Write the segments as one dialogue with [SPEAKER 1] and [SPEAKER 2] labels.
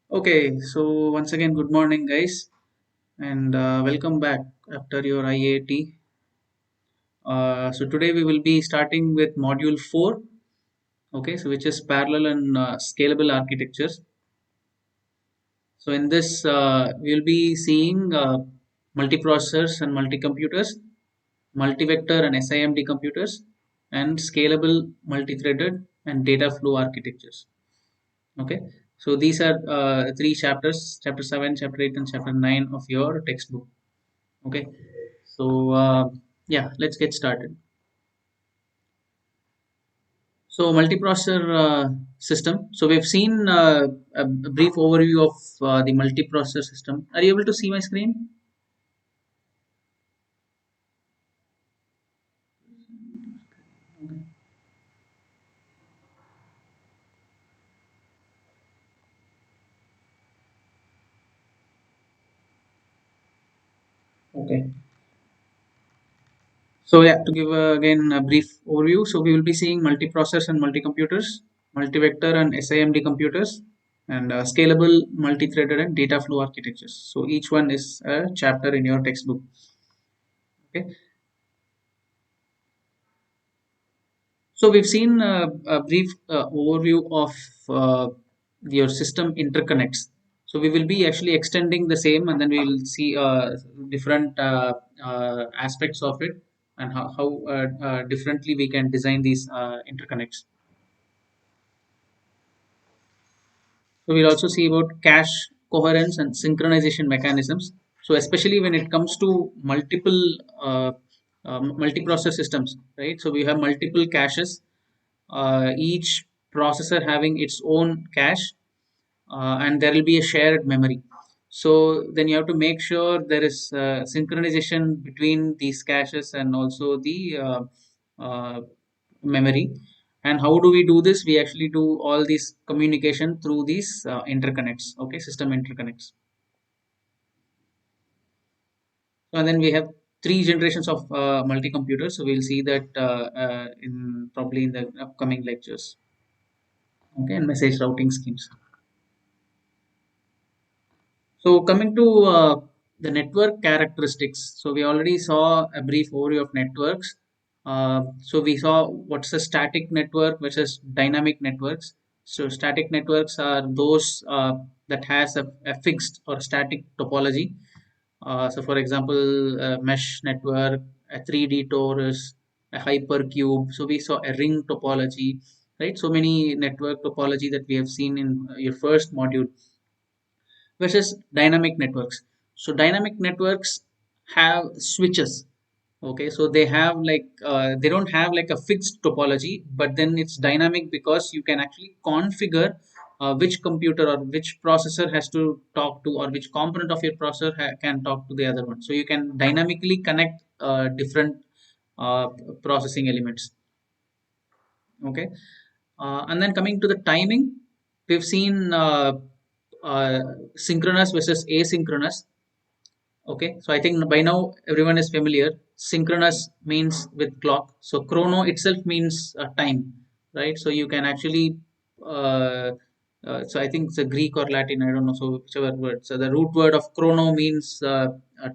[SPEAKER 1] Okay, so once again, good morning, guys, and welcome back after your IAT. So today we will be starting with module 4, okay, so which is parallel and scalable architectures. So in this, we'll be seeing multiprocessors and multi-computers, multi-vector and SIMD computers, and scalable, multi-threaded, and data flow architectures. Okay, so these are three chapters: chapter 7, chapter 8, and chapter 9 of your textbook. Okay, so yeah, let's get started. So multiprocessor system, so we've seen a brief overview of the multiprocessor system. Are you able to see my screen? Okay, so yeah, to give again a brief overview, so we will be seeing multiprocessors and multi-computers, multi-vector and SIMD computers, and scalable, multi-threaded, and data flow architectures. So each one is a chapter in your textbook. Okay, so we've seen a brief overview of your system interconnects. So we will be actually extending the same, and then we will see different aspects of it, and how differently we can design these interconnects. So we'll also see about cache coherence and synchronization mechanisms. So especially when it comes to multiple multi-process systems, right? So we have multiple caches, each processor having its own cache, and there will be a shared memory. So then you have to make sure there is synchronization between these caches and also the uh, memory. And how do we do this? We actually do all this communication through these interconnects, okay, system interconnects. And then we have three generations of multi-computers. So we'll see that in probably in the upcoming lectures. Okay, and message routing schemes. So coming to the network characteristics, so we already saw a brief overview of networks. So we saw what's a static network versus dynamic networks. So static networks are those that has a fixed or static topology. So for example, a mesh network, a 3D torus, a hypercube. So we saw a ring topology, right? So many network topology that we have seen in your first module versus dynamic networks. So dynamic networks have switches. Okay, so they have like they don't have like a fixed topology, but then it's dynamic because you can actually configure which computer or which processor has to talk to, or which component of your processor can talk to the other one. So you can dynamically connect different uh, processing elements. Okay, and then coming to the timing, we've seen uh, synchronous versus asynchronous. Okay, so I think by now everyone is familiar. Synchronous means with clock. So chrono itself means time, right? So you can actually, uh, so I think it's a Greek or Latin, I don't know, so whichever word. So the root word of chrono means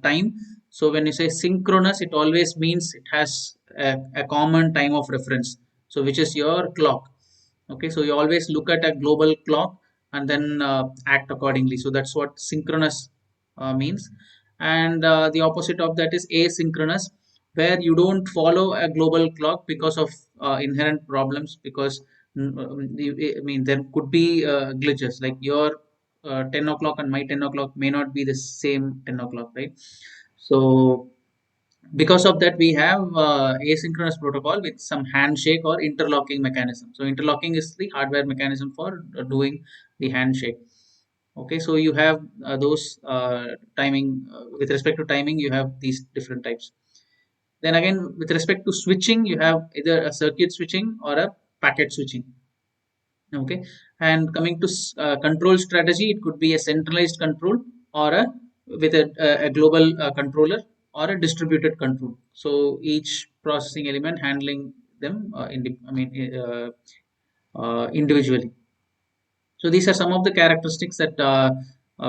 [SPEAKER 1] time. So when you say synchronous, it always means it has a common time of reference. So which is your clock. Okay, so you always look at a global clock and then act accordingly. So that's what synchronous means. And the opposite of that is asynchronous, where you don't follow a global clock because of inherent problems. Because I mean, there could be glitches, like your 10 o'clock and my 10 o'clock may not be the same 10 o'clock, right? So because of that, we have asynchronous protocol with some handshake or interlocking mechanism. So interlocking is the hardware mechanism for doing the handshake. Okay, so you have those timing, with respect to timing, you have these different types. Then again, with respect to switching, you have either a circuit switching or a packet switching. Okay, and coming to control strategy, it could be a centralized control, or a with a global controller, or a distributed control. So each processing element handling them I mean individually. So these are some of the characteristics that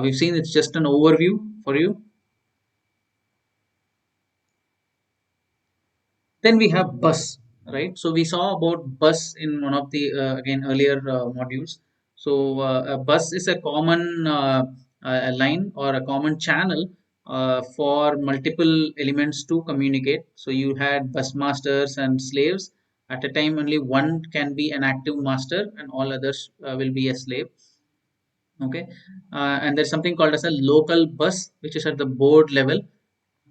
[SPEAKER 1] we've seen. It's just an overview for you. Then we have bus, right? So we saw about bus in one of the again earlier modules. So a bus is a common a line or a common channel for multiple elements to communicate. So you had bus masters and slaves. At a time, only one can be an active master, and all others will be a slave. Okay, and there's something called as a local bus, which is at the board level.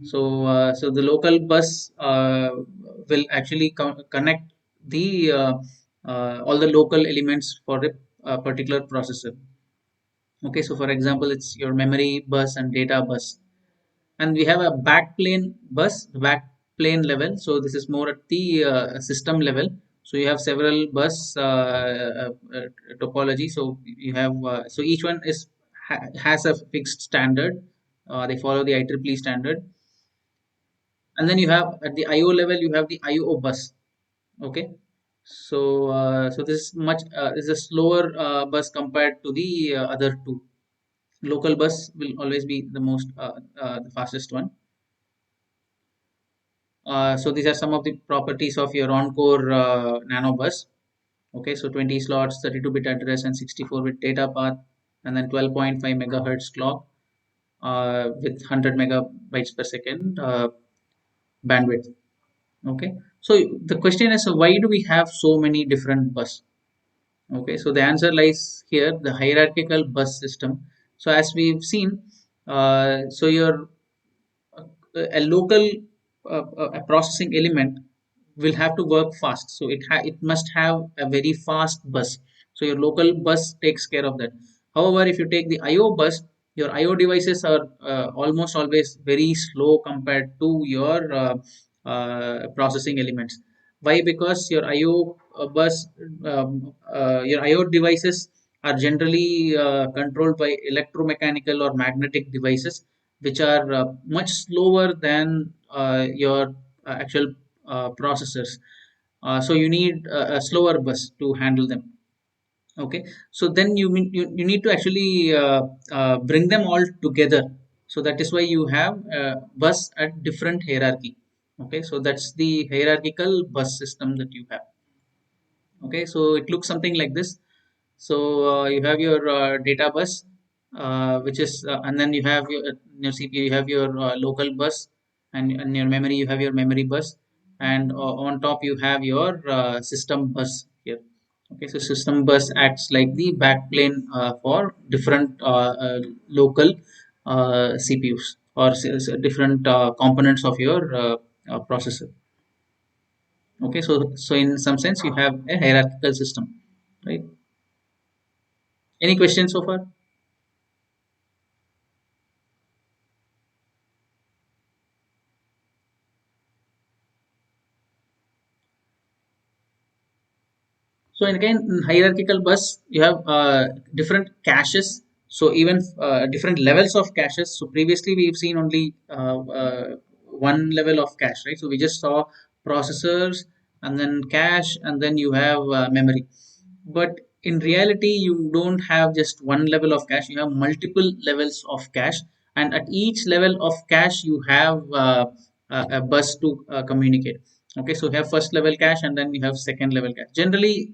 [SPEAKER 1] So the local bus will actually connect the all the local elements for a, particular processor. Okay, so for example, it's your memory bus and data bus, and we have a backplane bus, backplane level. So this is more at the system level. So you have several bus topology. So you have so each one is has a fixed standard. They follow the IEEE standard, and then you have at the IO level you have the IO bus. Okay, so this is much is a slower bus compared to the other two. Local bus will always be the most the fastest one. So these are some of the properties of your on-core nano bus. Okay, so 20 slots, 32-bit address, and 64-bit data path, and then 12.5 megahertz clock with 100 megabytes per second bandwidth. Okay, so the question is, why do we have so many different bus? Okay, so the answer lies here, the hierarchical bus system. So as we've seen, so your a local a processing element will have to work fast. So it must have a very fast bus. So your local bus takes care of that. However, if you take the IO bus, your IO devices are almost always very slow compared to your processing elements. Why? Because your IO bus, your IO devices are generally controlled by electromechanical or magnetic devices, which are much slower than your actual processors. So you need a slower bus to handle them. Okay, so then you need to actually bring them all together. So that is why you have bus at different hierarchy. Okay, so that's the hierarchical bus system that you have. Okay, so it looks something like this. So you have your data bus, which is and then you have your CPU, you have your local bus, and your memory, you have your memory bus, and on top you have your system bus here. Okay, so system bus acts like the backplane for different local CPUs or different components of your processor. Okay, so in some sense you have a hierarchical system, right? Any questions so far? So again, in hierarchical bus, you have different caches. So even different levels of caches. So previously we've seen only one level of cache, right? So we just saw processors and then cache and then you have memory. But in reality, you don't have just one level of cache. You have multiple levels of cache, and at each level of cache, you have a bus to communicate. Okay, so you have first level cache and then you have second level cache. Generally,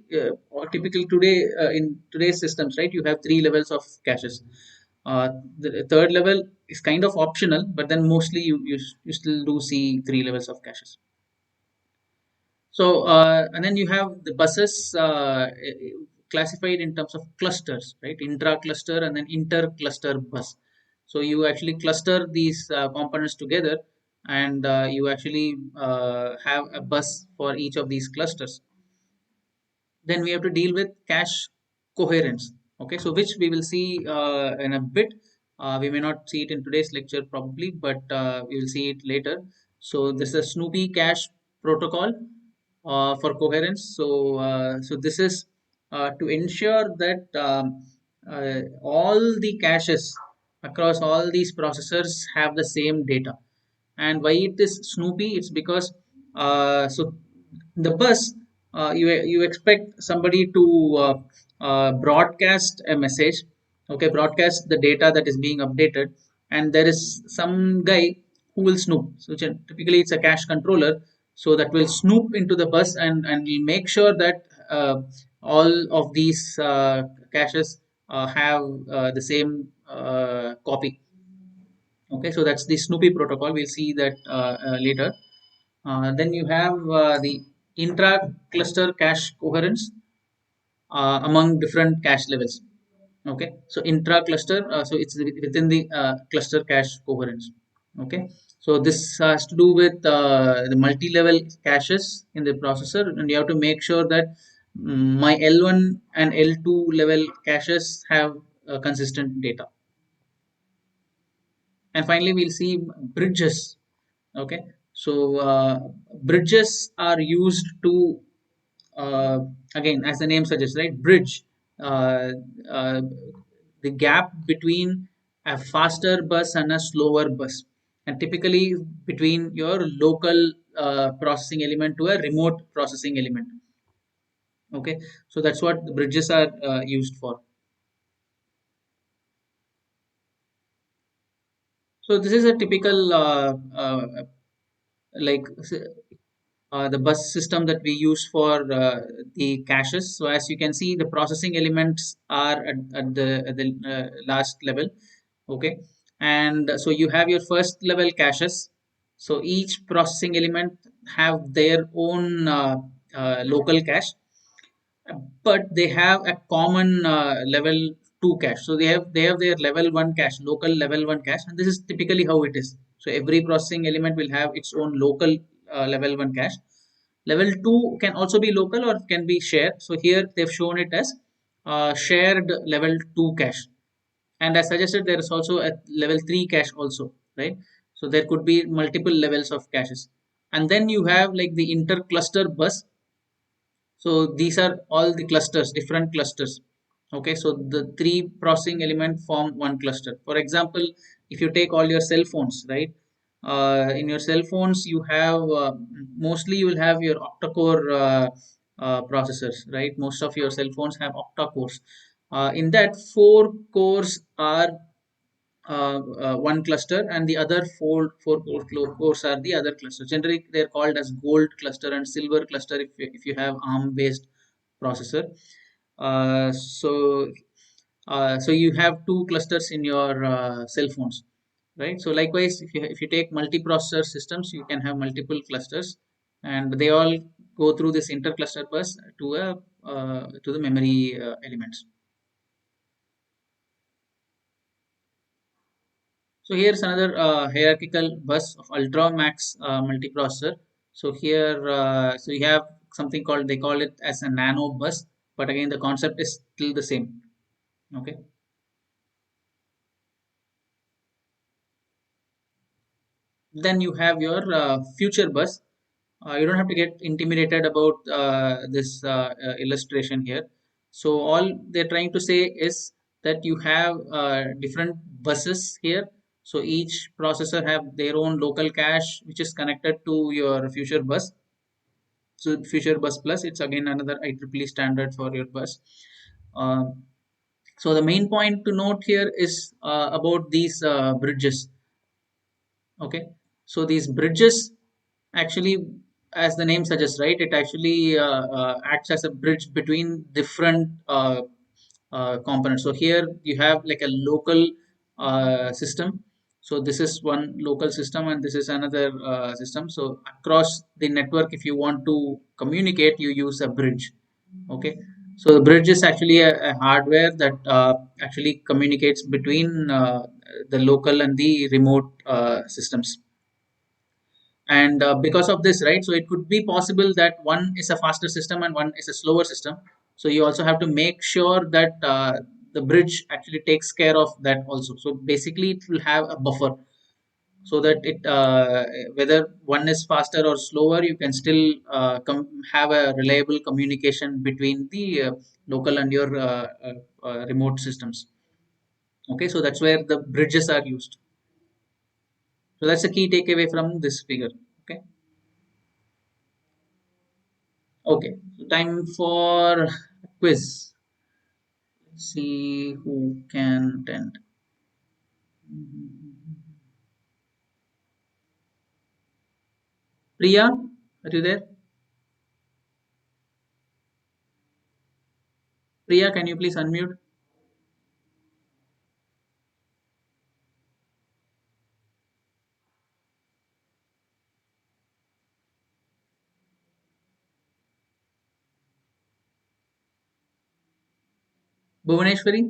[SPEAKER 1] or typically today in today's systems, right, you have three levels of caches. The third level is kind of optional, but then mostly you still do see three levels of caches. So, and then you have the buses classified in terms of clusters, right? Intra cluster and then inter cluster bus. So, you actually cluster these components together and you actually have a bus for each of these clusters. Then we have to deal with cache coherence. Okay, so which we will see in a bit. We may not see it in today's lecture probably, but we will see it later. So this is a Snoopy cache protocol for coherence. So this is to ensure that all the caches across all these processors have the same data. And why it is Snoopy? It's because so the bus you expect somebody to broadcast a message, okay, broadcast the data that is being updated, and there is some guy who will snoop. So typically it's a cache controller, so that will snoop into the bus and will make sure that all of these caches have the same copy. Okay, so that's the Snoopy protocol. We'll see that later. Then you have the intra-cluster cache coherence among different cache levels. Okay, so intra-cluster, so it's within the cluster cache coherence. Okay, so this has to do with the multi-level caches in the processor, and you have to make sure that my L1 and L2 level caches have consistent data. And finally, we'll see bridges. Okay, so bridges are used to, uh, again, as the name suggests, right, bridge uh, uh, the gap between a faster bus and a slower bus, and typically between your local processing element to a remote processing element. Okay, so that's what the bridges are used for. So this is a typical like the bus system that we use for the caches. So as you can see, the processing elements are at the last level. Okay, and so you have your first level caches. So each processing element have their own local cache, but they have a common level 2 cache. So they have their level 1 cache, local level 1 cache, and this is typically how it is. So every processing element will have its own local level 1 cache. Level 2 can also be local or can be shared. So here they've shown it as shared level 2 cache. And as suggested, there is also a level 3 cache also, right? So there could be multiple levels of caches. And then you have like the inter-cluster bus. So these are all the clusters, different clusters. Okay, so the three processing element form one cluster. For example, if you take all your cell phones, right? In your cell phones, you have mostly you will have your octa-core processors, right? Most of your cell phones have octa cores. In that, four cores are one cluster, and the other cores are the other cluster. Generally they're called as gold cluster and silver cluster if you have ARM based processor. So you have two clusters in your cell phones, right? So likewise, if you take multi-processor systems, you can have multiple clusters, and they all go through this inter-cluster bus to the memory elements. So here's another hierarchical bus of Ultramax multiprocessor. So here, so you have something called, they call it as a nano bus, but again the concept is still the same. Okay. Then you have your future bus. You don't have to get intimidated about this illustration here. So all they're trying to say is that you have different buses here. So each processor have their own local cache which is connected to your future bus. So future bus plus, it's again another IEEE standard for your bus. Uh, so the main point to note here is about these bridges. Okay, so these bridges actually, as the name suggests, right, it actually acts as a bridge between different components. So here you have like a local system. So this is one local system and this is another system. So across the network, if you want to communicate, you use a bridge. Okay, so the bridge is actually a hardware that actually communicates between the local and the remote systems. And because of this, right, so it could be possible that one is a faster system and one is a slower system. So you also have to make sure that the bridge actually takes care of that also. So basically it will have a buffer, so that it whether one is faster or slower, you can still have a reliable communication between the local and your remote systems. Okay, so that's where the bridges are used. So that's the key takeaway from this figure. Okay. Okay, so time for quiz. See who can attend. Priya, are you there? Priya, can you please unmute? Bhuvaneshwari?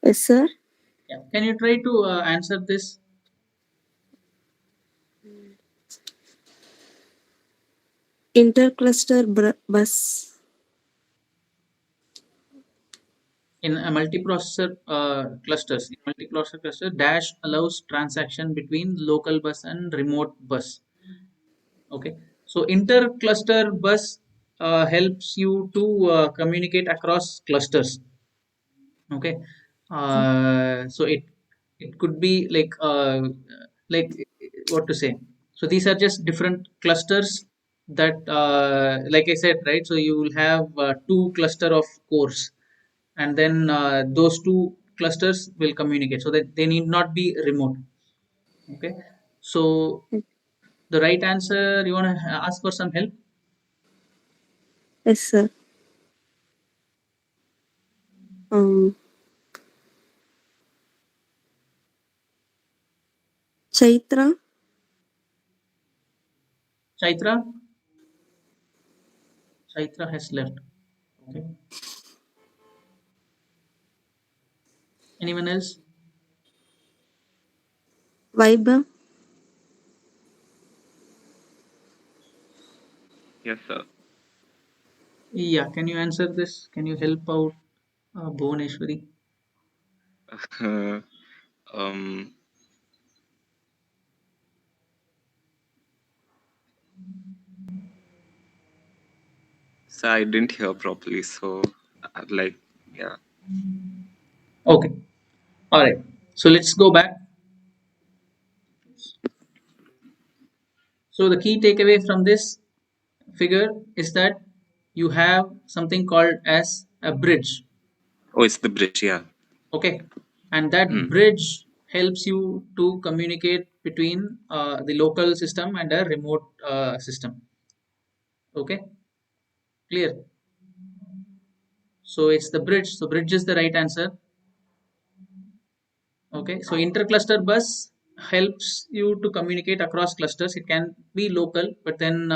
[SPEAKER 2] Yes, sir.
[SPEAKER 1] Yeah. Can you try to answer this
[SPEAKER 2] Intercluster bus.
[SPEAKER 1] in a multiprocessor clusters? In multiprocessor cluster, Dash allows transaction between local bus and remote bus. Okay. So intercluster bus helps you to communicate across clusters. Okay. So it could be like what to say. So these are just different clusters that like I said, right? So you will have two cluster of cores, and then those two clusters will communicate, so that they need not be remote. Okay. So the right answer, you want to ask for some help?
[SPEAKER 2] Yes, sir. Um, Chaitra.
[SPEAKER 1] Chaitra. Chaitra has left. Okay. Anyone else?
[SPEAKER 2] Vaibhav.
[SPEAKER 3] Yes, sir.
[SPEAKER 1] Yeah. Can you answer this? Can you help out, Bhuvaneshwari?
[SPEAKER 3] um, so I didn't hear properly. So, like, yeah.
[SPEAKER 1] Okay. All right. So let's go back. So the key takeaway from this figure is that you have something called as a bridge.
[SPEAKER 3] Oh, it's the bridge. Yeah.
[SPEAKER 1] Okay. And that
[SPEAKER 3] Hmm.
[SPEAKER 1] bridge helps you to communicate between the local system and a remote system. Okay. Clear. So it's the bridge. So bridge is the right answer. Okay, so intercluster bus helps you to communicate across clusters. It can be local, but then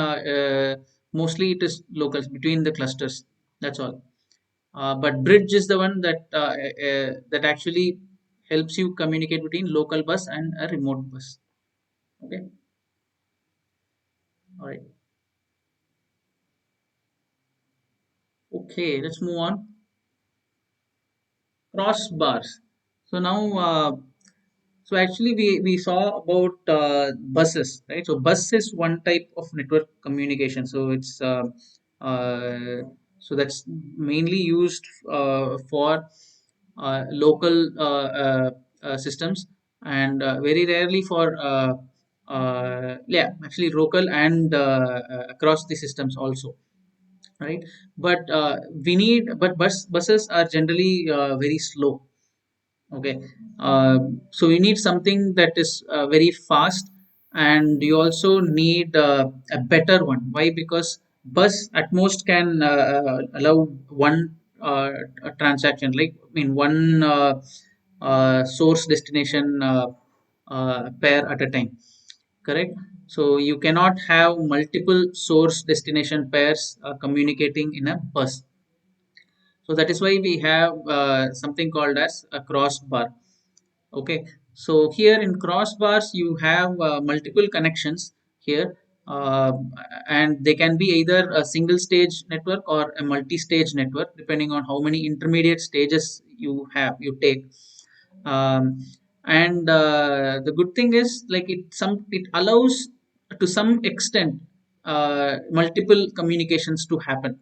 [SPEAKER 1] mostly it is local between the clusters. That's all. But bridge is the one that actually helps you communicate between local bus and a remote bus. Okay, all right. Okay, let's move on. Crossbars. So now so actually, we saw about buses, right? So bus is one type of network communication. So uh, that's mainly used for local systems, and very rarely for yeah, actually local and across the systems also, right? But buses are generally very slow. Okay. So you need something that is very fast, and you also need a better one. Why? Because bus at most can allow one a transaction, like I mean one source destination pair at a time. Correct. So you cannot have multiple source destination pairs communicating in a bus. So that is why we have something called as a crossbar. Okay, so here in crossbars you have multiple connections here, uh, and they can be either a single stage network or a multi-stage network, depending on how many intermediate stages you take. Um, and the good thing is, like, it allows to some extent multiple communications to happen.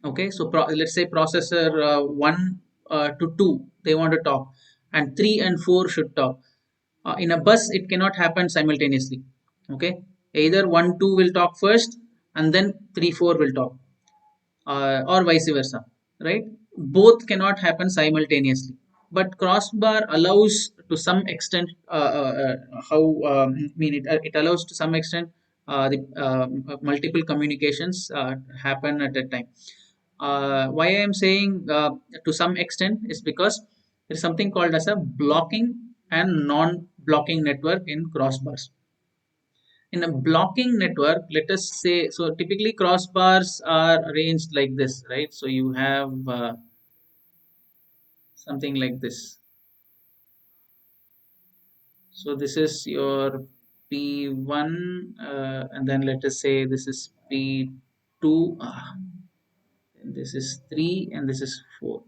[SPEAKER 1] Okay, so let's say processor 1 to 2, they want to talk, and 3 and 4 should talk. In a bus it cannot happen simultaneously. Okay, either 1 2 will talk first and then 3 4 will talk, or vice versa, right? Both cannot happen simultaneously, but crossbar allows to some extent, how I mean it allows to some extent the multiple communications happen at a time. Why I am saying to some extent is because there is something called as a blocking and non-blocking network in crossbars. In a blocking network, let us say, so typically crossbars are arranged like this, right? So you have something like this. So this is your P1, and then let us say this is P2, and this is 3, and this is 4.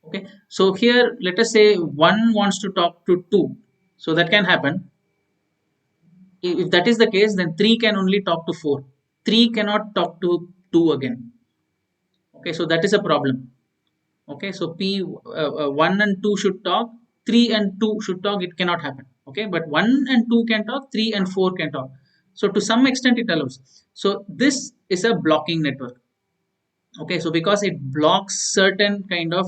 [SPEAKER 1] Okay, so here let us say 1 wants to talk to 2, so that can happen. If that is the case, then 3 can only talk to 4. 3 cannot talk to 2 again. Okay, so that is a problem. Okay, so P1 and 2 should talk, 3 and 2 should talk, it cannot happen. Okay, but 1 and 2 can talk, 3 and 4 can talk. So to some extent it allows. So this is a blocking network. Okay, so because it blocks certain kind of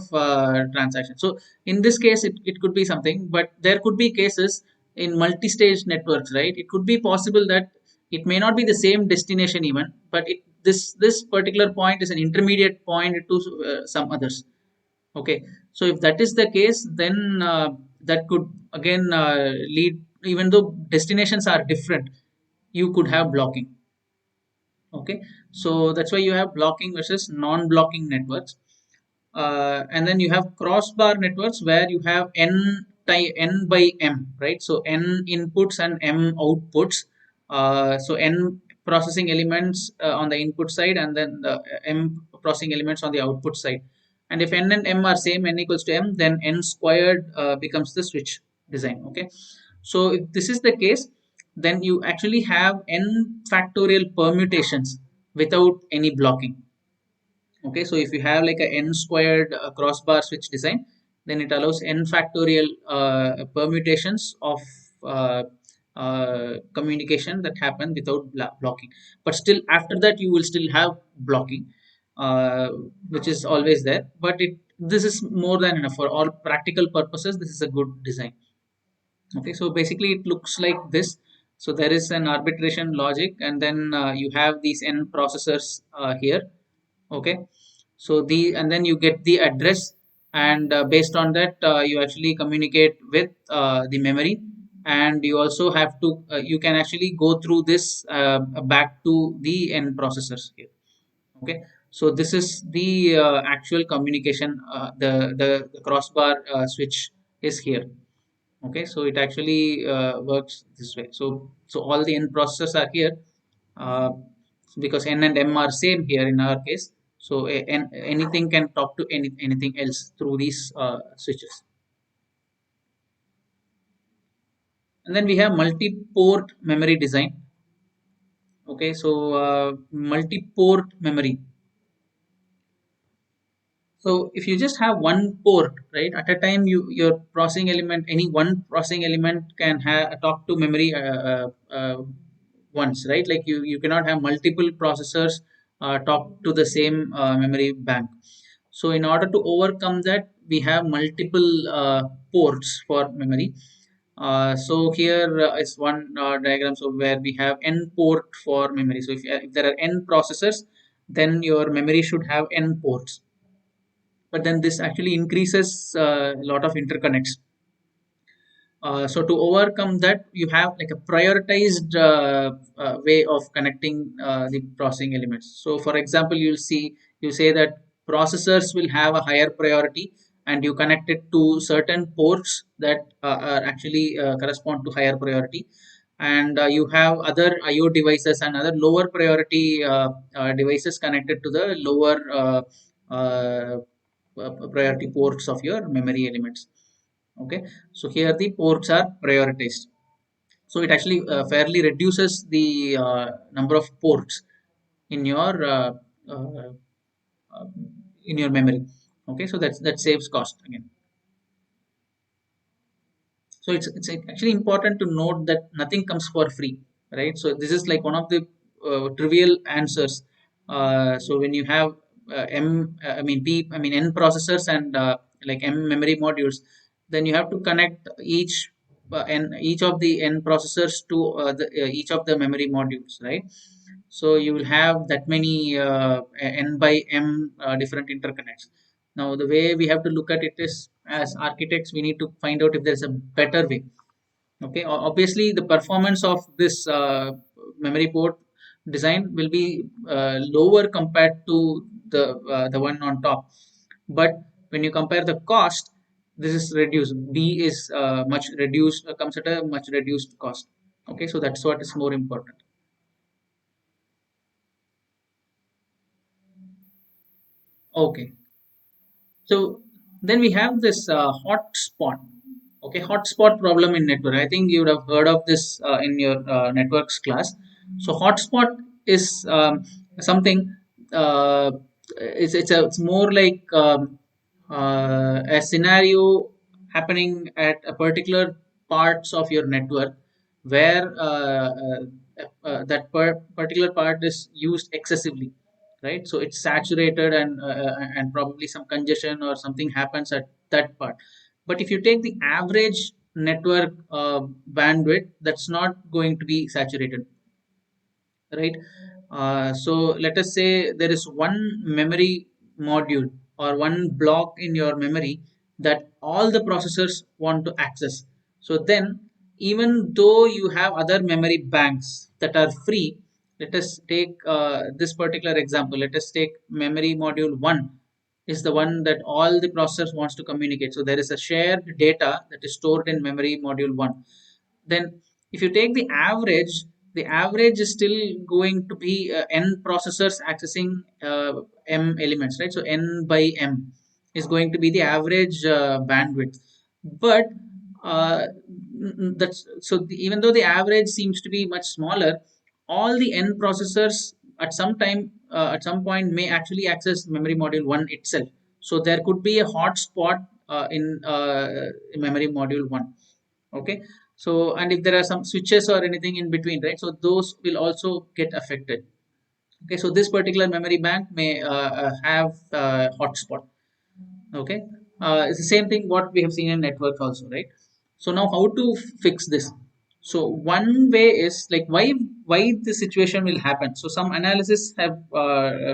[SPEAKER 1] transaction. So in this case it could be something, but there could be cases in multi-stage networks, right? It could be possible that it may not be the same destination even, but this particular point is an intermediate point to some others. Okay, so if that is the case, then that could again lead, even though destinations are different, you could have blocking. Okay, so that's why you have blocking versus non-blocking networks. And then you have crossbar networks where you have n by m, right? So n inputs and m outputs. So n processing elements on the input side, and then the m processing elements on the output side. And if n and m are same, n equals to m, then n squared becomes the switch design. Okay, so if this is the case, then you actually have n factorial permutations without any blocking. Okay, so if you have like a n squared crossbar switch design, then it allows n factorial permutations of communication that happen without blocking. But still after that you will still have blocking, uh, which is always there, but it this is more than enough for all practical purposes. This is a good design. Okay, so basically it looks like this. So there is an arbitration logic, and then you have these n processors here. Okay, so the and then you get the address, and based on that you actually communicate with the memory, and you also have to you can actually go through this back to the n processors here. Okay, so this is the actual communication, the crossbar switch is here. Okay, so it actually works this way. So all the n processors are here, uh, because n and m are same here in our case. So anything can talk to anything else through these switches. And then we have multi-port memory design. Okay, so multi-port memory. So if you just have one port, right, at a time, your processing element, any one processing element can have talk to memory once, right? Like you cannot have multiple processors talk to the same memory bank. So in order to overcome that, we have multiple ports for memory. So here is one diagram, so where we have n port for memory. So if there are n processors, then your memory should have n ports, but then this actually increases a lot of interconnects. So to overcome that, you have like a prioritized way of connecting the processing elements. So for example, you say that processors will have a higher priority, and you connect it to certain ports that are actually correspond to higher priority, and you have other IO devices and other lower priority devices connected to the lower priority ports of your memory elements. Okay, so here the ports are prioritized, so it actually fairly reduces the number of ports in uh, uh, your memory. Okay, so that saves cost again. So it's actually important to note that nothing comes for free, right? So this is like one of the trivial answers. So when you have I mean n processors and like m memory modules, then you have to connect each of the n processors to each of the memory modules, right? So you will have that many n by m different interconnects. Now the way we have to look at it is, as architects, we need to find out if there's a better way. Okay, obviously the performance of this memory port design will be lower compared to the one on top, but when you compare the cost, this is reduced. B is much reduced, comes at a much reduced cost. Okay, so that's what is more important. Okay, so then we have this hotspot. Okay, hotspot problem in network. I think you would have heard of this in your networks class. So hotspot is something. It's more like a scenario happening at a particular parts of your network where particular part is used excessively, right? So it's saturated, and probably some congestion or something happens at that part. But if you take the average network bandwidth, that's not going to be saturated, right? So let us say there is one memory module or one block in your memory that all the processors want to access. So then, even though you have other memory banks that are free, let us take this particular example. Let us take memory module 1 is the one that all the processors wants to communicate. So there is a shared data that is stored in memory module 1. Then if you take the average is still going to be n processors accessing m elements, right? So n by m is going to be the average bandwidth. But even though the average seems to be much smaller, all the n processors at some point may actually access memory module 1 itself. So there could be a hotspot in memory module 1. Okay, so and if there are some switches or anything in between, right, so those will also get affected. Okay, so this particular memory bank may have hotspot. Okay, it's the same thing what we have seen in networks also, right? So now how to fix this? So one way is like, why this situation will happen. So some analysis have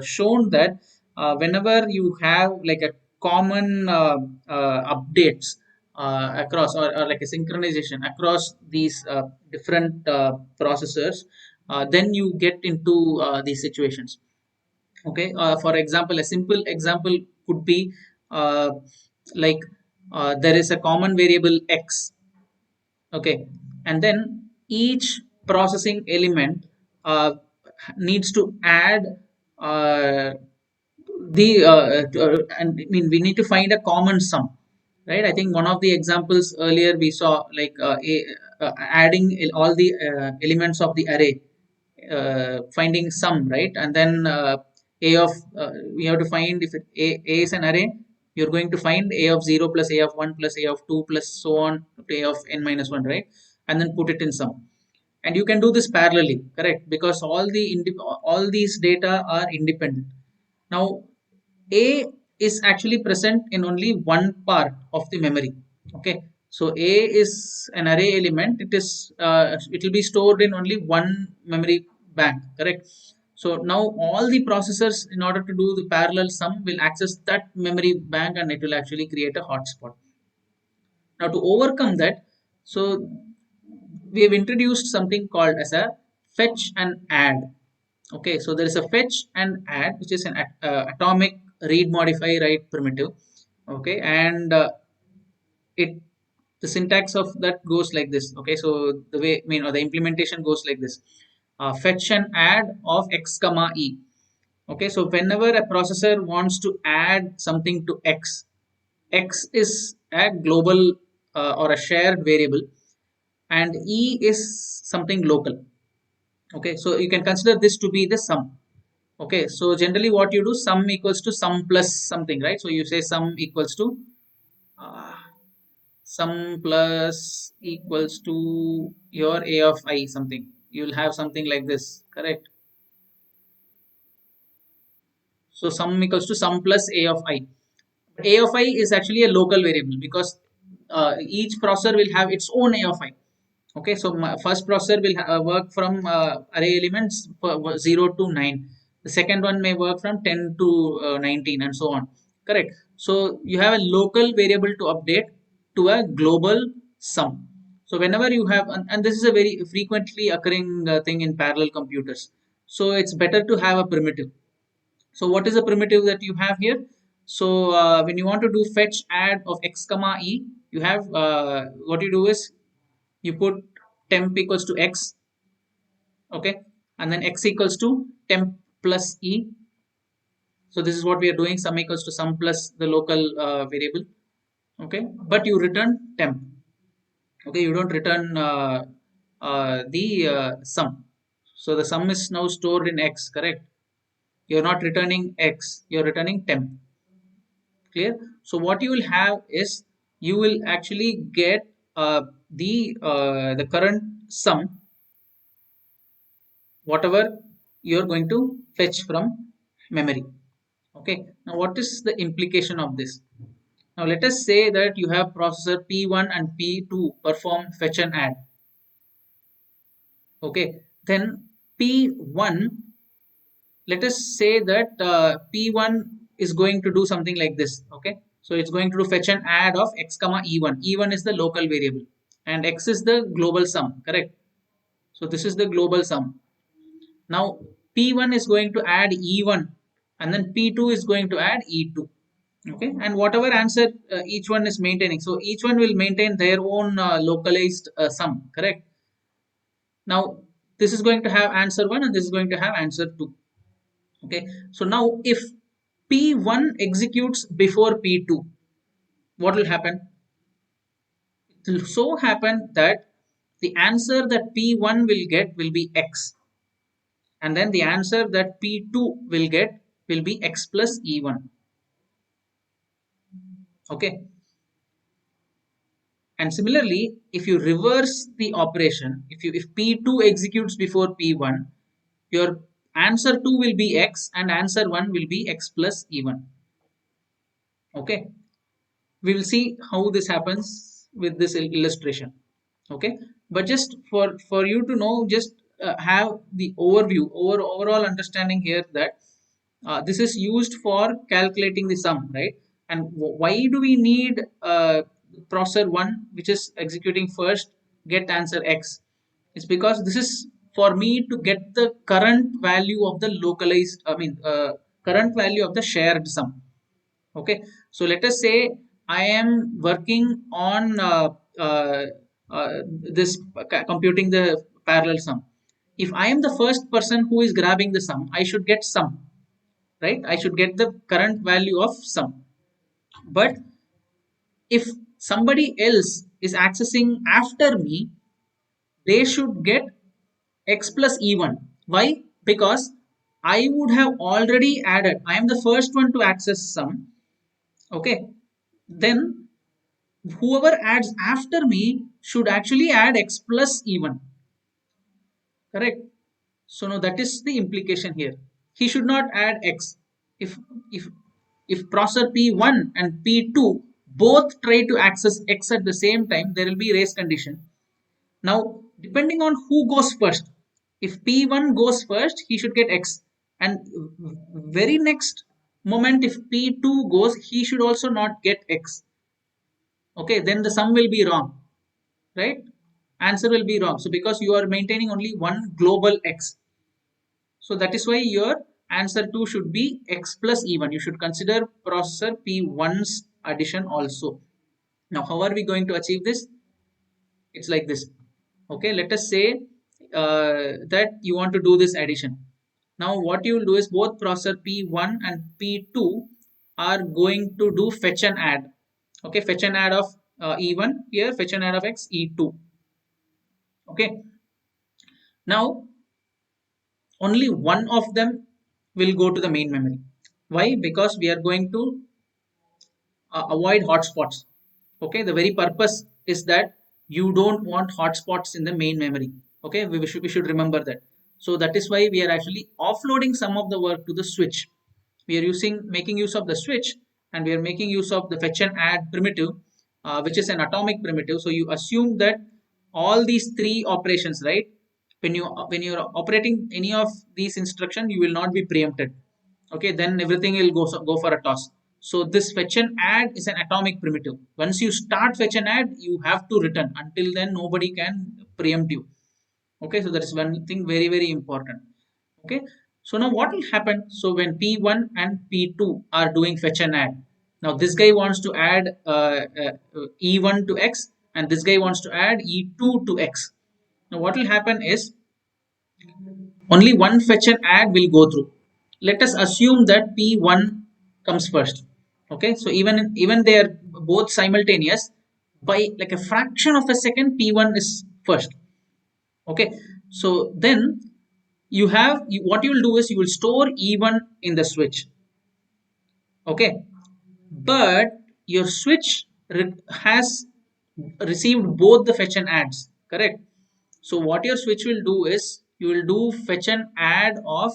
[SPEAKER 1] shown that whenever you have like a common updates across, or like a synchronization across these different processors, then you get into these situations. Okay, for example, a simple example could be uh, like there is a common variable x. Okay, and then each processing element needs to add uh, and I mean we need to find a common sum, right? I think one of the examples earlier we saw like adding all the elements of the array, finding sum, right? And then a of we have to find if a is an array, you're going to find a of 0 plus a of 1 plus a of 2 plus so on to a of n minus 1, right? And then put it in sum. And you can do this parallelly, correct? Because all these data are independent. Now a is actually present in only one part of the memory. Okay, so a is an array element. It will be stored in only one memory bank, correct? So now all the processors, in order to do the parallel sum, will access that memory bank, and it will actually create a hotspot. Now to overcome that, so we have introduced something called as a fetch and add. Okay, so there is a fetch and add, which is an atomic read modify write primitive. Okay, and it the syntax of that goes like this. Okay, so the way, I mean, or the implementation goes like this: fetch and add of x comma e. Okay, so whenever a processor wants to add something to x, x is a global or a shared variable, and e is something local. Okay, so you can consider this to be the sum. Okay, so generally what you do, sum equals to sum plus something, right? So you say sum equals to uh, sum plus equals to your a of I something. You'll have something like this, correct? So sum equals to sum plus a of I. A of I is actually a local variable because each processor will have its own a of I. Okay, so my first processor will work from array elements 0 to 9. The second one may work from 10 to 19 and so on, correct? So you have a local variable to update to a global sum. So whenever you have, and this is a very frequently occurring thing in parallel computers, so it's better to have a primitive. So what is the primitive that you have here? So when you want to do fetch add of x comma e, you have what you do is you put temp equals to x, okay, and then x equals to temp plus e. So this is what we are doing, sum equals to sum plus the local variable, okay, but you return temp, okay, you don't return the sum. So the sum is now stored in x, correct? You're not returning x, you're returning temp. Clear? So what you will have is you will actually get the current sum, whatever you're going to fetch from memory. Okay, now what is the implication of this? Now let us say that you have processor P1 and P2 perform fetch and add. Okay, then P1, let us say that P1 is going to do something like this. Okay, so it's going to do fetch and add of x comma e1. E1 is the local variable and x is the global sum, correct? So this is the global sum. Now P1 is going to add E1 and then P2 is going to add E2. Okay, and whatever answer each one is maintaining, so each one will maintain their own localized sum, correct? Now this is going to have answer 1 and this is going to have answer 2. Okay, so now if P1 executes before P2, what will happen? It will so happen that the answer that P1 will get will be X, and then the answer that P2 will get will be X plus E1. Okay, and similarly, if you reverse the operation, if P2 executes before P1, your answer 2 will be X and answer 1 will be X plus E1. Okay, we will see how this happens with this illustration. Okay, but just for you to know, just have the overall understanding here that this is used for calculating the sum, right? And why do we need processor 1 which is executing first get answer x? It's because this is for me to get the current value of the localized, current value of the shared sum. Okay, so let us say I am working on this computing the parallel sum. If I am the first person who is grabbing the sum, I should get sum, right? I should get the current value of sum. But if somebody else is accessing after me, they should get x plus e1. Why? Because I would have already added, I am the first one to access sum. Okay, then whoever adds after me should actually add x plus e1, correct? So now that is the implication here. He should not add x. If if processor p1 and p2 both try to access x at the same time, there will be race condition. Now depending on who goes first, if p1 goes first, he should get x, and very next moment if p2 goes, he should also not get x. Okay, then the sum will be wrong, right? Answer will be wrong. So because you are maintaining only one global x, so that is why your answer 2 should be x plus e1. You should consider processor p1's addition also. Now how are we going to achieve this? It's like this. Okay, let us say that you want to do this addition. Now what you will do is both processor p1 and p2 are going to do fetch and add. Okay, fetch and add of e1 here, fetch and add of x e2. Okay, now only one of them will go to the main memory. Why? Because we are going to avoid hotspots. Okay, the very purpose is that you don't want hotspots in the main memory. Okay, we should remember that. So that is why we are actually offloading some of the work to the switch. We are making use of the switch, and we are making use of the fetch and add primitive, which is an atomic primitive. So you assume that all these three operations, right? When you're operating any of these instruction, you will not be preempted. Okay, then everything will go for a toss. So this fetch and add is an atomic primitive. Once you start fetch and add, you have to return. Until then, nobody can preempt you. Okay, so that is one thing very important. Okay, so now what will happen? So when P1 and P2 are doing fetch and add, now this guy wants to add E1 to X, and this guy wants to add E2 to X. Now what will happen is only one fetch and add will go through. Let us assume that P1 comes first. Okay, so even they are both simultaneous, by like a fraction of a second, P1 is first. Okay, so then what you will do is you will store E1 in the switch. Okay, but your switch has received both the fetch and adds, correct? So what your switch will do is you will do fetch and add of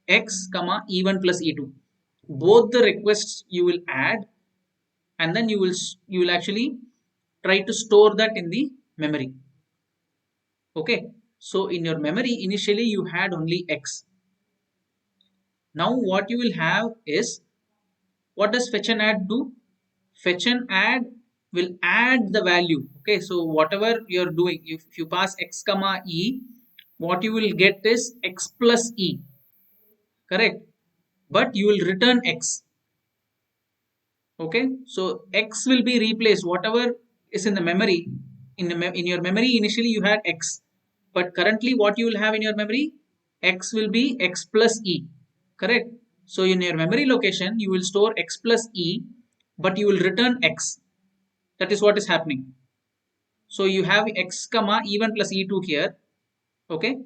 [SPEAKER 1] X comma E1 plus E2. Both the requests you will add, and then you will actually try to store that in the memory. Okay, so in your memory initially you had only X. Now what you will have is, what does fetch and add do? Fetch and add will add the value. Okay, so whatever you're doing, if you pass X comma E, what you will get is X plus E, correct? But you will return X. Okay, so X will be replaced. Whatever is in the memory, in your memory initially you had X, but currently what you will have in your memory, X will be X plus E, correct? So in your memory location you will store X plus E, but you will return X. That is what is happening. So you have X comma E1 plus E2 here. Okay,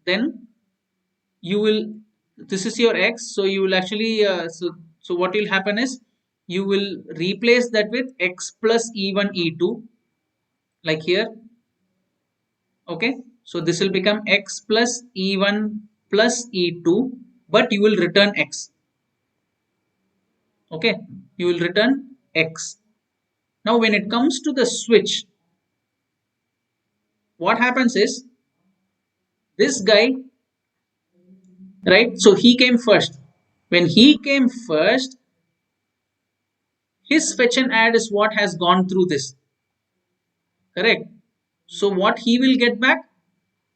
[SPEAKER 1] then you will, this is your X, so you will actually so what will happen is you will replace that with X plus E1 E2, like here. Okay, so this will become X plus E1 plus E2, but you will return X. Okay, you will return X. Now when it comes to the switch, what happens is this guy, right? So he came first. When he came first, his fetch and add is what has gone through this, correct? So what he will get back?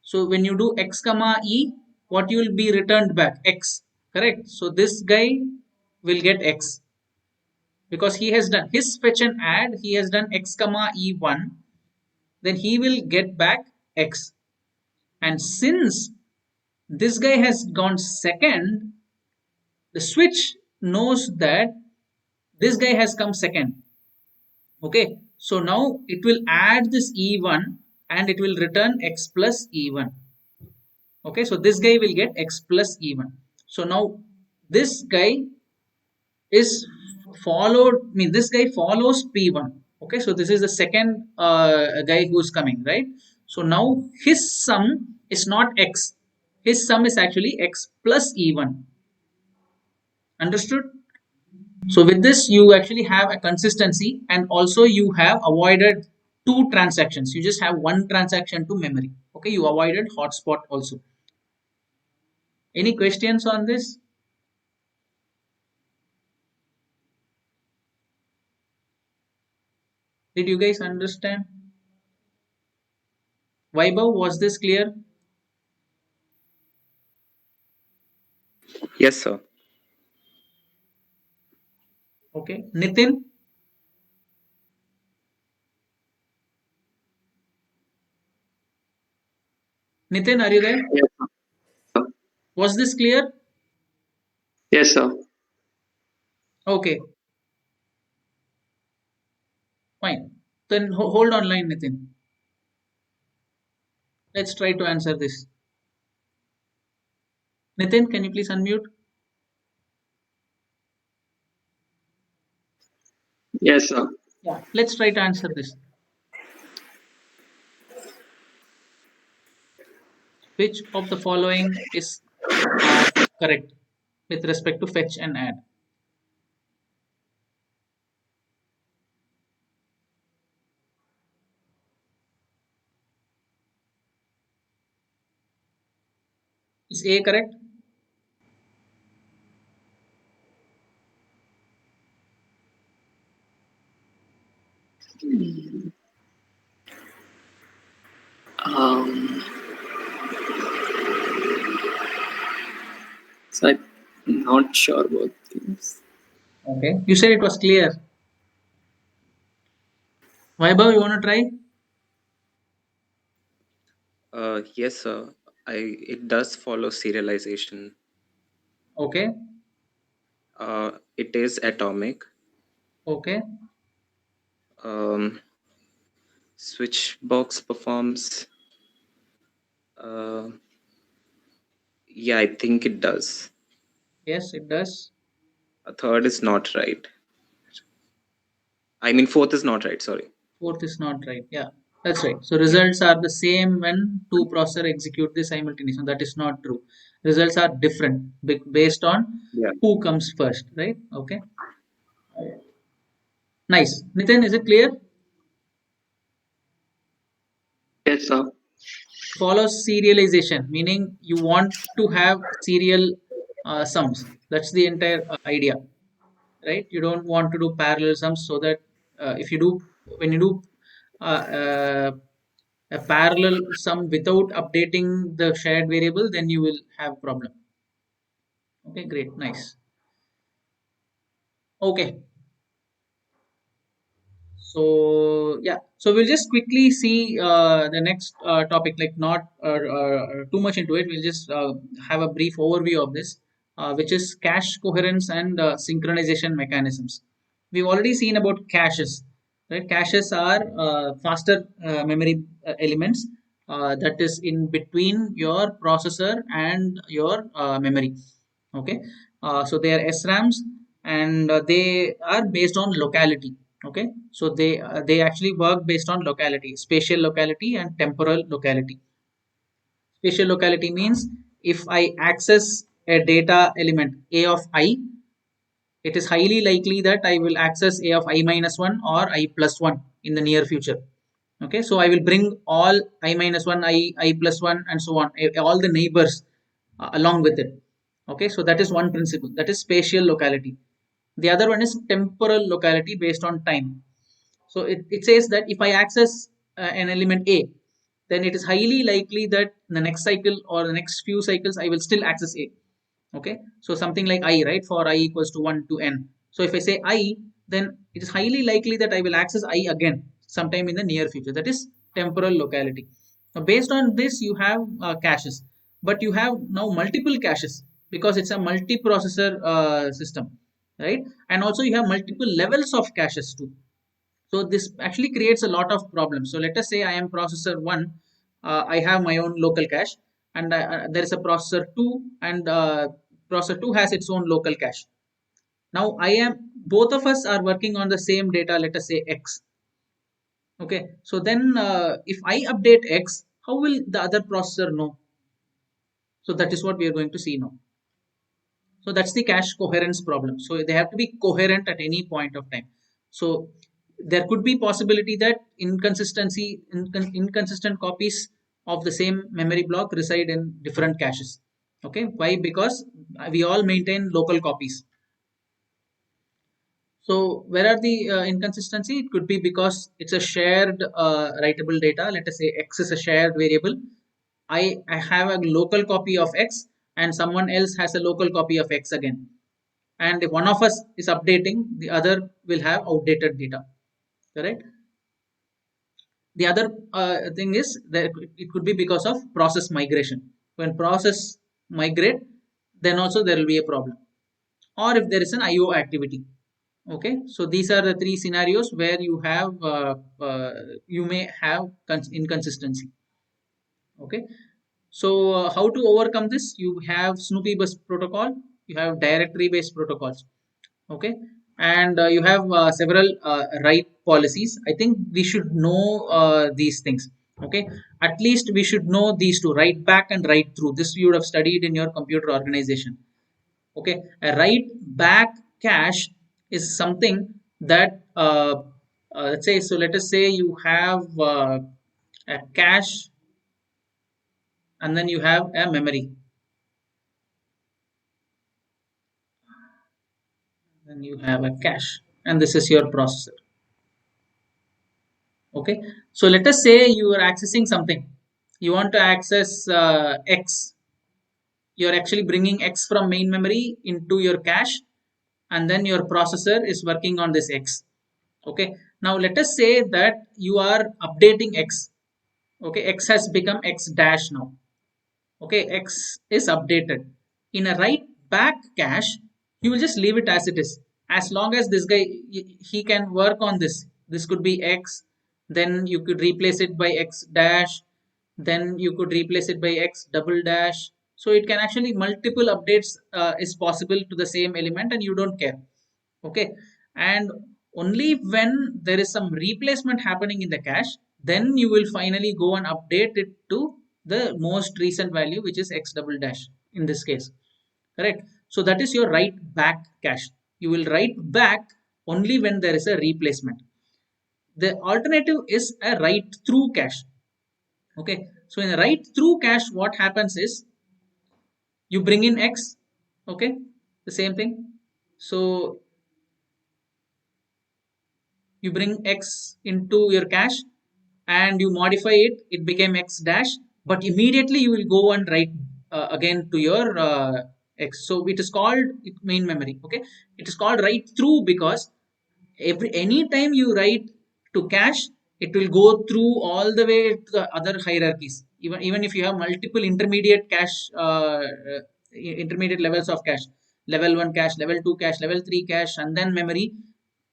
[SPEAKER 1] So when you do X comma E, what you will be returned back? X, correct? So this guy will get X because he has done his fetch and add. He has done X comma E1. Then he will get back X. And since this guy has gone second, the switch knows that this guy has come second. Okay, so now it will add this E1 and it will return X plus E1. Okay, so this guy will get X plus E1. So now this guy is followed, I mean this guy follows P1. Okay, so this is the second guy who's coming, right? So now his sum is not X. His sum is actually X plus E1. Understood? So with this, you actually have a consistency, and also you have avoided two transactions. You just have one transaction to memory. Okay, you avoided hotspot also. Any questions on this? Did you guys understand? Vaibhav, was this clear?
[SPEAKER 3] Yes, sir.
[SPEAKER 1] Okay. Nitin? Nitin, are you there?
[SPEAKER 4] Yes, sir.
[SPEAKER 1] Was this clear?
[SPEAKER 4] Yes, sir.
[SPEAKER 1] Okay, fine. Then hold on line, Nitin. Let's try to answer this. Nitin, can you please unmute?
[SPEAKER 4] Yes, sir.
[SPEAKER 1] Yeah, let's try to answer this. Which of the following is correct with respect to fetch and add? Is A correct?
[SPEAKER 4] Um, so I'm not sure about things.
[SPEAKER 1] Okay. You said it was clear. Vaibhav, you want to try?
[SPEAKER 3] Yes, sir. It does follow serialization.
[SPEAKER 1] Okay.
[SPEAKER 3] It is atomic.
[SPEAKER 1] Okay.
[SPEAKER 3] Um, Switchbox performs. Uh, yeah, I think it does.
[SPEAKER 1] Yes, it does.
[SPEAKER 3] A third is not right. I mean, fourth is not right. Sorry.
[SPEAKER 1] Fourth is not right. Yeah, that's right. So results are the same when two processor execute this simultaneously. That is not true. Results are different based on
[SPEAKER 3] Yeah.
[SPEAKER 1] who comes first, right? Okay. Nice. Nitin, is it clear?
[SPEAKER 4] Yes, sir.
[SPEAKER 1] Follows serialization, meaning you want to have serial sums. That's the entire idea, right? You don't want to do parallel sums so that if you do, when you do uh, uh, a parallel sum without updating the shared variable, then you will have problem. Okay, great, nice. Okay, so yeah, so we'll just quickly see the next topic, like not too much into it. We'll just have a brief overview of this, which is cache coherence and synchronization mechanisms. We've already seen about caches, right? Caches are faster memory elements that is in between your processor and your memory. Okay, so they are SRAMs, and they are based on locality. Okay, so they actually work based on locality, spatial locality and temporal locality. Spatial locality means if I access a data element a of I, it is highly likely that I will access a of I minus 1 or I plus 1 in the near future. Okay, so I will bring all I minus 1, I plus 1, and so on, all the neighbors along with it. Okay, so that is one principle, that is spatial locality. The other one is temporal locality based on time. So it says that if I access an element A, then it is highly likely that in the next cycle or the next few cycles I will still access A. Okay, so something like I, right, for I equals to 1 to n. So if I say I, then it is highly likely that I will access I again sometime in the near future. That is temporal locality. Now based on this you have caches, but you have now multiple caches because it's a multi-processor system, right? And also you have multiple levels of caches too. So this actually creates a lot of problems. So let us say I am processor 1, I have my own local cache, and there is a processor 2, and processor 2 has its own local cache. Now I am, both of us are working on the same data, let us say X. Okay, so then if I update X, how will the other processor know? So that is what we are going to see now. So that's the cache coherence problem. So they have to be coherent at any point of time. So there could be possibility that inconsistent copies of the same memory block reside in different caches. Okay, why? Because we all maintain local copies. So where are the inconsistency? It could be because it's a shared writable data. Let us say X is a shared variable. I have a local copy of X, and someone else has a local copy of X again. And if one of us is updating, the other will have outdated data. Correct? The other thing is that it could be because of process migration. When process migrate, then also there will be a problem. Or if there is an IO activity. Okay, so these are the three scenarios where you have you may have inconsistency. Okay, so how to overcome this? You have Snoopy bus protocol, you have directory based protocols. Okay, and you have several write policies. I think we should know these things. Okay, at least we should know these two: write back and write through. This you would have studied in your computer organization. Okay, a write back cache is something that let's say, so let us say you have a cache, and then you have a memory, then you have a cache, and this is your processor. Okay, so let us say you are accessing something. You want to access x. You're actually bringing x from main memory into your cache, and then your processor is working on this x. Okay, now let us say that you are updating x. Okay, x has become x dash now. Okay, x is updated. In a write back cache, you will just leave it as it is. As long as this guy, he can work on this. This could be x, then you could replace it by x dash, then you could replace it by x double dash. So it can actually multiple updates is possible to the same element, and you don't care. Okay, and only when there is some replacement happening in the cache, then you will finally go and update it to the most recent value, which is x double dash in this case. Correct. So that is your write back cache. You will write back only when there is a replacement. The alternative is a write through cache. Okay, so in a write through cache, what happens is you bring in x. Okay, the same thing. So you bring x into your cache and you modify it, it became x dash, but immediately you will go and write again to your x. So it is called main memory. Okay, it is called write through because any time you write to cache, it will go through all the way to the other hierarchies. Even if you have multiple intermediate cache, intermediate levels of cache, level 1 cache, level 2 cache, level 3 cache, and then memory,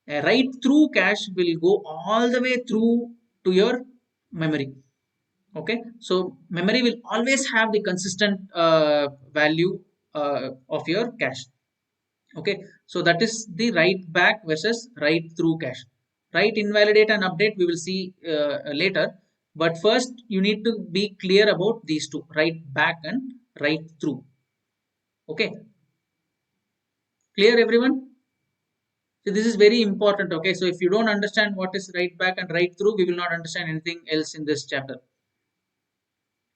[SPEAKER 1] a write through cache will go all the way through to your memory. Okay, so memory will always have the consistent value of your cache. Okay, so that is the write back versus write through cache. Write invalidate and update we will see later, but first you need to be clear about these two: write back and write through. Okay, clear everyone? So this is very important. Okay, so if you don't understand what is write back and write through, we will not understand anything else in this chapter.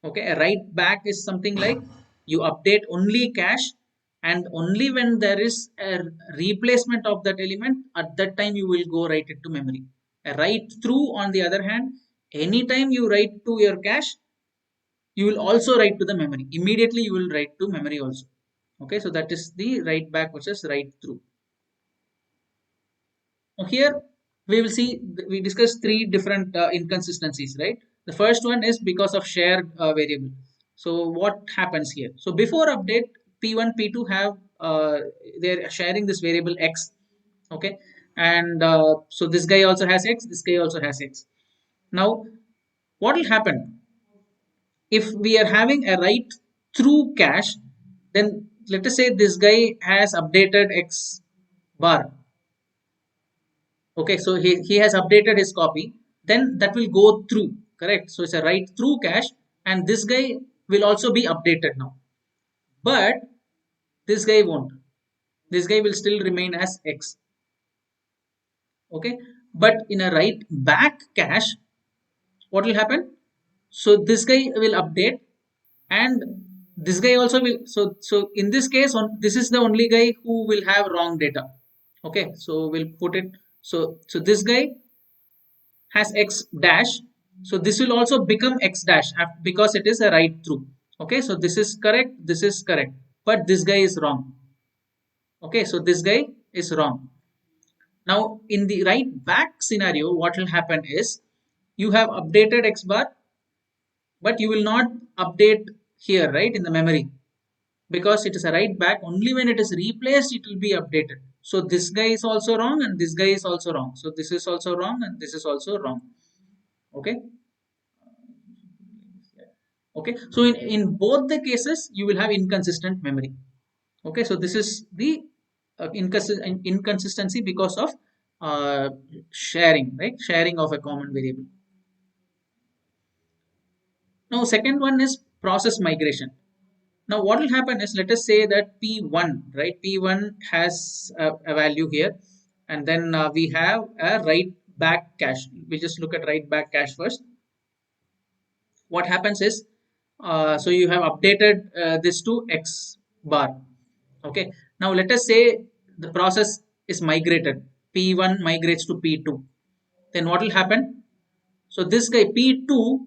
[SPEAKER 1] Okay, a write back is something like you update only cache, and only when there is a replacement of that element, at that time you will go write it to memory. A write through, on the other hand, anytime you write to your cache, you will also write to the memory. Immediately you will write to memory also. Okay, so that is the write back versus write through. Now here we will see, we discussed three different inconsistencies, right? The first one is because of shared variable. So what happens here? So before update, P1, P2 have they're sharing this variable x. Okay, and so this guy also has x, this guy also has x. Now what will happen if we are having a write through cache? Then let us say this guy has updated x bar. Okay, so he has updated his copy, then that will go through. Correct, so it's a write through cache, and this guy will also be updated now, but this guy won't. This guy will still remain as x. Okay, but in a write back cache, what will happen? So this guy will update, and this guy also will. So in this case, this is the only guy who will have wrong data. Okay, so we'll put it, so this guy has x dash, so this will also become x dash because it is a write through. Okay, so this is correct, this is correct, but this guy is wrong. Okay, so this guy is wrong. Now in the write back scenario, what will happen is you have updated x bar, but you will not update here, right, in the memory, because it is a write back. Only when it is replaced it will be updated. So this guy is also wrong, and this guy is also wrong, so this is also wrong, and this is also wrong. Okay, okay, so in both the cases you will have inconsistent memory. Okay, so this is the inconsistency because of sharing, right? Sharing of a common variable. Now, second one is process migration. Now, what will happen is, let us say that P1, right? P1 has a value here, and then we have a write back cache. We just look at write back cache first. What happens is, so you have updated this to X bar. Okay. Now, let us say the process is migrated. P1 migrates to P2. Then what will happen? So this guy P2,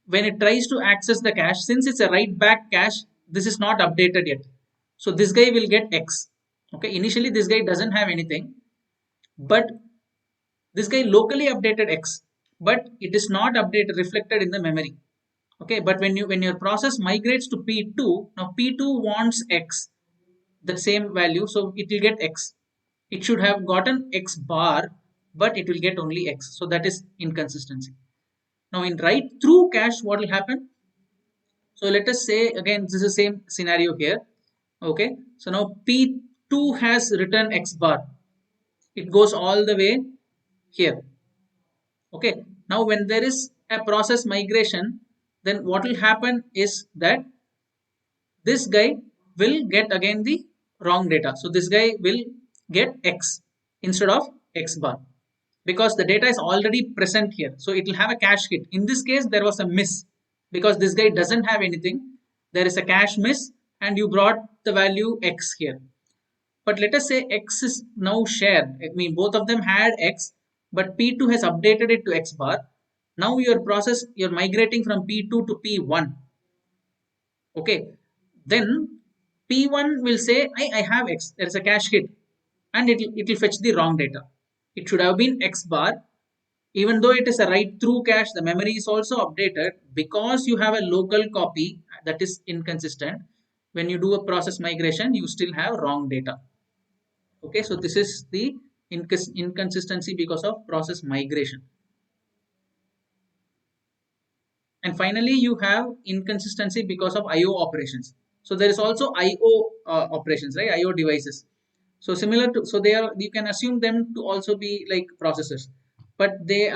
[SPEAKER 1] when it tries to access the cache, since it's a write back cache, this is not updated yet. So this guy will get X. Okay, initially this guy doesn't have anything, but this guy locally updated X, but it is not updated reflected in the memory. Okay, but when your process migrates to P2, now P2 wants X, the same value, so it will get X. It should have gotten X bar, but it will get only X. So that is inconsistency. Now in write through cache, what will happen? So let us say again, this is the same scenario here. Okay, so now P2 has written X bar. It goes all the way here. Okay, now when there is a process migration, then what will happen is that this guy will get again the wrong data. So this guy will get X instead of X bar, because the data is already present here. So it will have a cache hit. In this case, there was a miss because this guy doesn't have anything. There is a cache miss and you brought the value X here. But let us say X is now shared. I mean, both of them had X, but P2 has updated it to X bar. Now your process, you're migrating from P2 to P1. Okay. Then P1 will say, I have X. There is a cache hit. And it will fetch the wrong data. It should have been X bar. Even though it is a write through cache, the memory is also updated because you have a local copy that is inconsistent. When you do a process migration, you still have wrong data. Okay, so this is the inconsistency because of process migration. And finally, you have inconsistency because of IO operations. So there is also IO operations, right? IO devices. So similar to, so they are, you can assume them to also be like processors, but they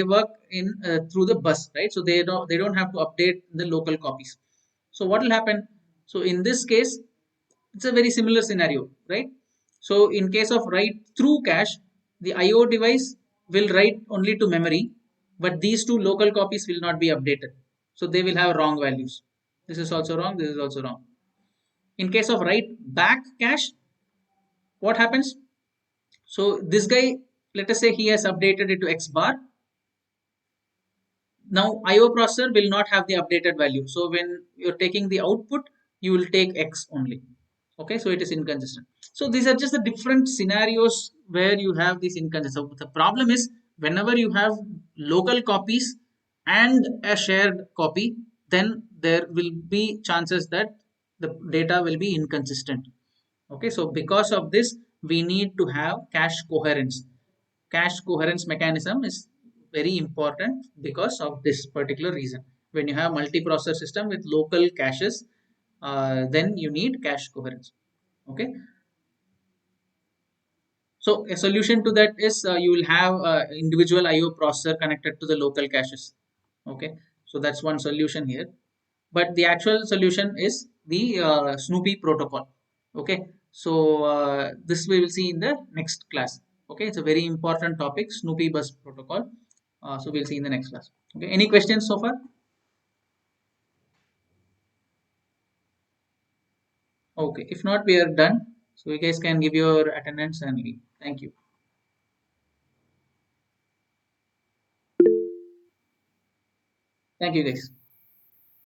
[SPEAKER 1] work in through the bus, right? So they don't have to update the local copies. So what will happen? So in this case, it's a very similar scenario, right? So in case of write through cache, the IO device will write only to memory, but these two local copies will not be updated. So they will have wrong values. This is also wrong. This is also wrong. In case of write back cache, what happens? So this guy, let us say he has updated it to X bar. Now IO processor will not have the updated value. So when you're taking the output, you will take X only. Okay, so it is inconsistent. So these are just the different scenarios where you have this inconsistency. So the problem is whenever you have local copies and a shared copy, then there will be chances that the data will be inconsistent. Okay, so because of this, we need to have cache coherence. Cache coherence mechanism is very important because of this particular reason. When you have multiprocessor system with local caches, then you need cache coherence. Okay, so a solution to that is you will have individual IO processor connected to the local caches. Okay, so that's one solution here, but the actual solution is the Snoopy protocol. Okay, so this we will see in the next class. Okay, it's a very important topic, Snoopy bus protocol. So we'll see in the next class. Okay, any questions so far? Okay, if not, we are done. So you guys can give your attendance and leave. Thank you. Thank you guys.